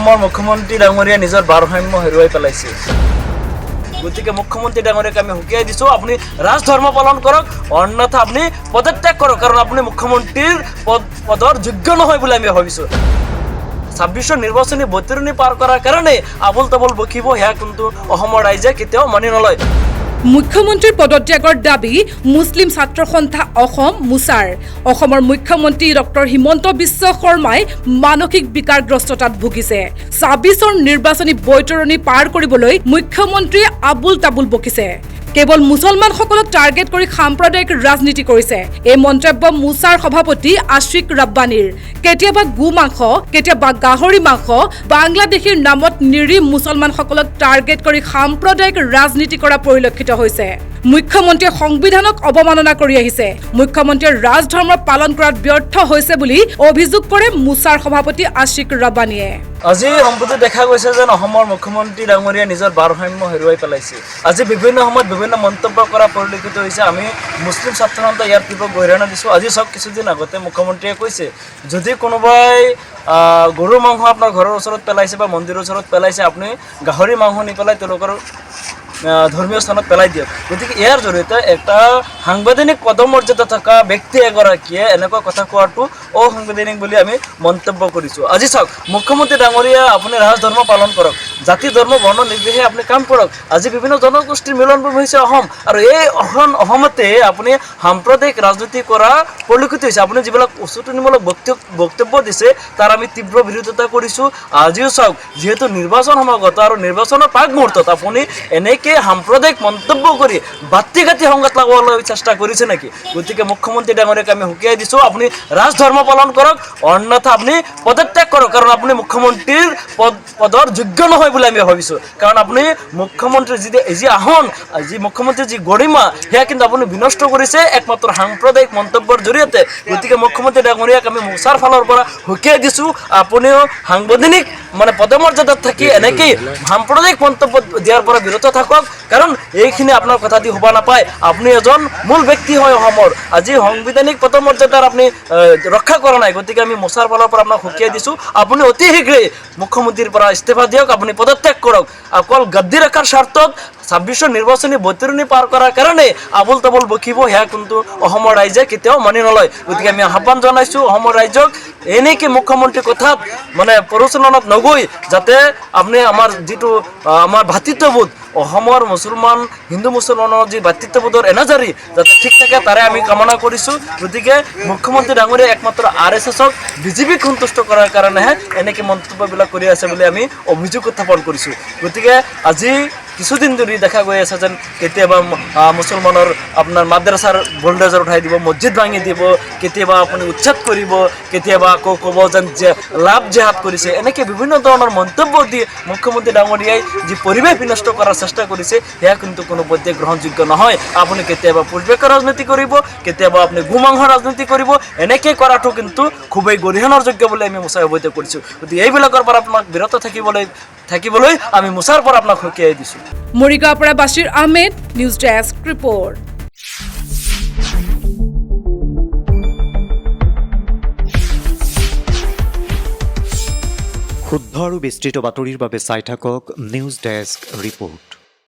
অসমৰ মুখ্যমন্ত্ৰী ডাঙৰীয়া নিজৰ ভাৰসাম্য হেৰুৱাই পেলাইছে। গতিকে মুখ্যমন্ত্ৰী ডাঙৰীয়াক আমি হুকিয়াই দিছোঁ, আপুনি ৰাজধৰ্ম পালন কৰক, অন্যথা আপুনি পদত্যাগ কৰক, কাৰণ আপুনি মুখ্যমন্ত্ৰীৰ পদৰ যোগ্য নহয় বুলি আমি ভাবিছোঁ। 26ৰ নিৰ্বাচনী বতৰণি পাৰ কৰাৰ কাৰণে আবুল তাবুল বকিব, সেয়া কিন্তু অসমৰ ৰাইজে কেতিয়াও মানি নলয়। মুখ্যমন্ত্ৰীৰ পদত্যাগৰ দাবী মুছলিম ছাত্ৰ সন্থা অসম মুছাৰ। অসমৰ মুখ্যমন্ত্ৰী ডক্টৰ হিমন্ত বিশ্ব শৰ্মাই মানসিক বিকাৰগ্ৰস্ততাত ভুগিছে। 26ৰ নিৰ্বাচনী বৈতৰণি পাৰ কৰিবলৈ মুখ্যমন্ত্ৰীয়ে আবুল তাবুল বকিছে। কেৱল মুছলমানসকলক টাৰ্গেট কৰি সাম্প্ৰদায়িক ৰাজনীতি কৰিছে। এই মন্তব্য মুছাৰ সভাপতি আশিক ৰাব্বানীৰ। কেতিয়াবা গো মাংস, কেতিয়াবা গাহৰি মাংস, বাংলাদেশীৰ নামত নিৰীহ মুছলমানসকলক টাৰ্গেট কৰি সাম্প্ৰদায়িক ৰাজনীতি কৰা পৰিলক্ষিত হৈছে। মুখ্যমন্ত্ৰীয়ে সংবিধানক অৱমাননা কৰি আহিছে। মুখ্যমন্ত্ৰীয়ে ৰাজধৰ্ম পালন কৰাত ব্যৰ্থ হৈছে বুলি অভিযোগ কৰে মুছাৰ সভাপতি আশিক ৰাব্বানীয়ে। আজি সম্প্ৰতি দেখা গৈছে যেন অসমৰ মুখ্যমন্ত্ৰী ডাঙৰীয়া নিজৰ ভাৰসাম্য হেৰুৱাই পেলাইছে। আজি বিভিন্ন সময়ত বিভিন্ন মন্তব্য কৰা পৰিলক্ষিত হৈছে। আমি মুছলিম ছাত্ৰ সন্থাই ইয়াৰ তীব্ৰ গৰিহণা দিছোঁ। আজি চাওক, কিছুদিন আগতে মুখ্যমন্ত্ৰীয়ে কৈছে, যদি কোনোবাই গৰুৰ মাংস আপোনাৰ ঘৰৰ ওচৰত পেলাইছে বা মন্দিৰৰ ওচৰত পেলাইছে, আপুনি গাহৰি মাংস নি পেলাই তেওঁলোকৰ ধৰ্মীয় স্থানত পেলাই দিয়ক। গতিকে ইয়াৰ জৰিয়তে এটা সাংবিধানিক পদমৰ্যাদা থকা ব্যক্তি এগৰাকীয়ে এনেকুৱা কথা কোৱাটো অসাংবিধানিক বুলি আমি মন্তব্য কৰিছোঁ। আজি চাওক, মুখ্যমন্ত্ৰী ডাঙৰীয়া, আপুনি ৰাজধৰ্ম পালন কৰক, জাতি ধৰ্ম বৰ্ণ নিৰ্বিশেষে আপুনি কাম কৰক। আজি বিভিন্ন জনগোষ্ঠীৰ মিলনভূমি হৈছে অসম, আৰু এই অসমতে আপুনি সাম্প্ৰদায়িক ৰাজনীতি কৰা পৰিলক্ষিত হৈছে। আপুনি যিবিলাক উচতনিমূলক বক্তব্য দিছে তাৰ আমি তীব্ৰ বিৰোধিতা কৰিছোঁ। আজিও চাওক, যিহেতু নিৰ্বাচন সমাগত আৰু নিৰ্বাচনৰ প্ৰাক মুহূৰ্তত আপুনি এনেকৈ সাম্প্ৰদায়িক মন্তব্য কৰি বাতি কাটি সংঘাত লগাবলৈ চেষ্টা কৰিছে নেকি? গতিকে মুখ্যমন্ত্ৰী ডাঙৰীয়াক আমি হুকিয়াই দিছোঁ, আপুনি ৰাজধৰ্ম পালন কৰক, অন্যথা আপুনি পদত্যাগ কৰক, কাৰণ আপুনি মুখ্যমন্ত্ৰীৰ পদৰ যোগ্য নহয় বুলি আমি ভাবিছোঁ। কাৰণ আপুনি মুখ্যমন্ত্ৰীৰ যি আসন, যি মুখ্যমন্ত্ৰীৰ যি গৰিমা, সেয়া কিন্তু আপুনি বিনষ্ট কৰিছে একমাত্ৰ সাম্প্ৰদায়িক মন্তব্যৰ জৰিয়তে। গতিকে মুখ্যমন্ত্ৰী ডাঙৰীয়াক আমি মুছাৰ ফালৰ পৰা হুকিয়াই দিছোঁ, আপুনিও সাংবিধানিক পদমৰ্যাদাত থাকি এনেকেই সাম্প্ৰদায়িক মন্তব্য দিয়াৰ পৰা বিৰত থাকক, কাৰণ এইখিনি আপোনাৰ কথা দি হ'ব নাপায়। আপুনি এজন মূল ব্যক্তি হয় অসমৰ, আজি সাংবিধানিক পদমৰ্যাদাৰ আপুনি ৰক্ষা কৰা নাই। গতিকে আমি মুছাৰ ফালৰ পৰা আপোনাক হুকিয়াই দিছোঁ, আপুনি অতি শীঘ্ৰেই মুখ্যমন্ত্ৰীৰ পৰা ইস্তফা দিয়ক, আপুনি পদত্যাগ কৰক। অকল গাদ্দি ৰখাৰ স্বাৰ্থত 26ৰ নিৰ্বাচনী বতৰণি পাৰ কৰাৰ কাৰণে আবুল তাবুল বকিব, সেয়া কিন্তু অসমৰ ৰাইজে কেতিয়াও মানি নলয়। গতিকে আমি আহ্বান জনাইছোঁ অসমৰ ৰাইজক, এনেকৈ মুখ্যমন্ত্ৰীৰ কথাত প্ৰৰোচনাত নগৈ যাতে আপুনি আমাৰ যিটো আমাৰ ভাতৃত্ববোধ, অসমৰ মুছলমান হিন্দু মুছলমানৰ যি ভাতৃত্ববোধৰ এনাজাৰী যাতে ঠিক থাকে, তাৰে আমি কামনা কৰিছোঁ। গতিকে মুখ্যমন্ত্ৰী ডাঙৰীয়া একমাত্ৰ RSSক বিজেপিক সন্তুষ্ট কৰাৰ কাৰণেহে এনেকৈ মন্তব্যবিলাক কৰি আছে বুলি আমি অভিযোগ উত্থাপন কৰিছোঁ। গতিকে আজি কিছুদিন ধৰি দেখা গৈ আছে যেন কেতিয়াবা মুছলমানৰ আপোনাৰ মাদ্ৰাছাৰ ভোল্টেজৰ উঠাই দিব, মছজিদ ভাঙি দিব, কেতিয়াবা আপুনি উচ্ছেদ কৰিব, কেতিয়াবা আকৌ ক'ব যেন যে লাভ জেহাদ কৰিছে। এনেকৈ বিভিন্ন ধৰণৰ মন্তব্য দি মুখ্যমন্ত্ৰী ডাঙৰীয়াই যি পৰিৱেশ বিনষ্ট কৰাৰ চেষ্টা কৰিছে, সেয়া কিন্তু কোনোপধ্যে গ্ৰহণযোগ্য নহয়। আপুনি কেতিয়াবা পৰিৱেশৰ ৰাজনীতি কৰিব, কেতিয়াবা আপুনি গোমাংসৰ ৰাজনীতি কৰিব, এনেকৈ কৰাটো কিন্তু খুবেই গৰিহণাৰ যোগ্য বুলি আমি মুছাই অৱগত কৰিছোঁ। গতিকে এইবিলাকৰ পৰা আপোনাক বিৰত থাকিবলৈ আমি মুছাৰ পৰা আপোনাক হুকিয়াই দিছোঁ। মৰিগাঁৱৰ পৰা Basheer Ahmed, news desk report. শুদ্ধ আৰু বিস্তৃত বাতৰিৰ বাবে চাই থাকক নিউজ ডেস্ক ৰিপৰ্ট।